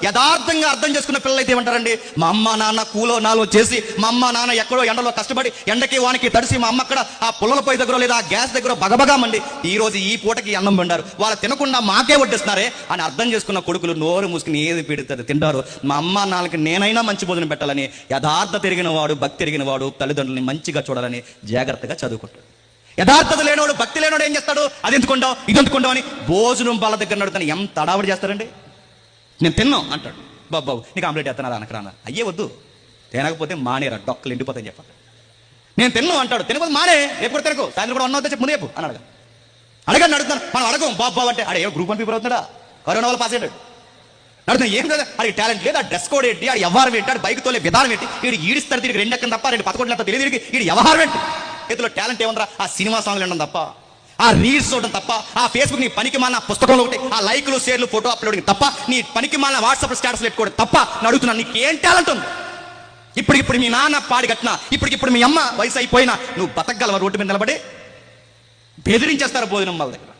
యథార్థంగా అర్థం చేసుకున్న పిల్లలు అయితే ఏమంటారండి, మా అమ్మ నాన్న కూలో నాలో చేసి, మా అమ్మ నాన్న ఎక్కడో ఎండలో కష్టపడి ఎండకి వానికి తడిసి, మా అమ్మ అక్కడ ఆ పుల్లల పొయ్యి దగ్గర లేదా ఆ గ్యాస్ దగ్గర బగబగామండి ఈ రోజు ఈ పూటకి అన్నం వండారు, వాళ్ళు తినకుండా మాకే వడ్డిస్తున్నారే అని అర్థం చేసుకున్న కొడుకులు నోరు మూసుకుని ఏది పెడతారు తింటారు. మా అమ్మ నాన్నకి నేనైనా మంచి భోజనం పెట్టాలని, యథార్థత ఎరిగిన వాడు, భక్తి ఎరిగిన వాడు తల్లిదండ్రులని మంచిగా చూడాలని జాగ్రత్తగా చదువుకుంటాడు. యథార్థత లేనివాడు, భక్తి లేనివాడు ఏం చేస్తాడు, అది ఎందుకుంటావు ఇది ఎందుకుంటావు అని భోజనం వాళ్ళ దగ్గర నడుతాను ఎంత అడావుడు చేస్తారండి. నేను తిన్నాం అంటాడు, బాబు నీకు ఆమ్లెట్ వేస్తాను అనకరా అన్న, అయ్యే వద్దు, తినకపోతే మానేరా డొక్కలు ఎండిపోతాయని చెప్పాలి. నేను తిన్నాం అంటాడు, తినకపోతే మానే, రేపు కూడా తినకు, సాయంత్రం కూడా అన్నది చెప్పు ముందు చెప్పు అని అడగండి అడుగుతాను. మనం అడగం బాబు అంటే అడే గ్రూప్ 1 పేపర్ అవుతున్నాడా, కరోనా వల్ల పాస్ అయ్యాడు అడుగుతాం. ఏం కదా అది టాలెంట్ లేదు, ఆ డ్రెస్ కోడ్ ఏంటి, ఆడు వ్యవహారం ఏంటి, ఆడు బైక్ తోలే విధానం ఏంటి, వీడు ఈడిస్తాడు, దీనికి 2 ఎక్కం తప్ప 2 11 తెలియదు, వీడి వ్యవహారం ఏంటి, చేతిలో టాలెంట్ ఏమన్నా ఆ సినిమా సాంగ్లు వినడం తప్ప, ఆ రీల్స్ చూడడం తప్ప, ఆ ఫేస్బుక్ నీ పనికి మాలిన పుస్తకంలో ఒకటి ఆ లైక్లు షేర్లు ఫోటో అప్లోడింగ్ తప్ప, నీ పనికి మాలిన వాట్సాప్ స్టేటస్ పెట్టుకోవడం తప్ప అడుగుతున్నాను, నీకు ఏం టాలెంట్ ఉంది? ఇప్పటికిప్పుడు మీ నాన్న పాడి కట్టినా, ఇప్పటికిప్పుడు మీ అమ్మ వయసు అయిపోయినా నువ్వు బతకగలవా? రోడ్డు మీద నిలబడి బెదిరించేస్తారు భోజనం వాళ్ళ దగ్గర.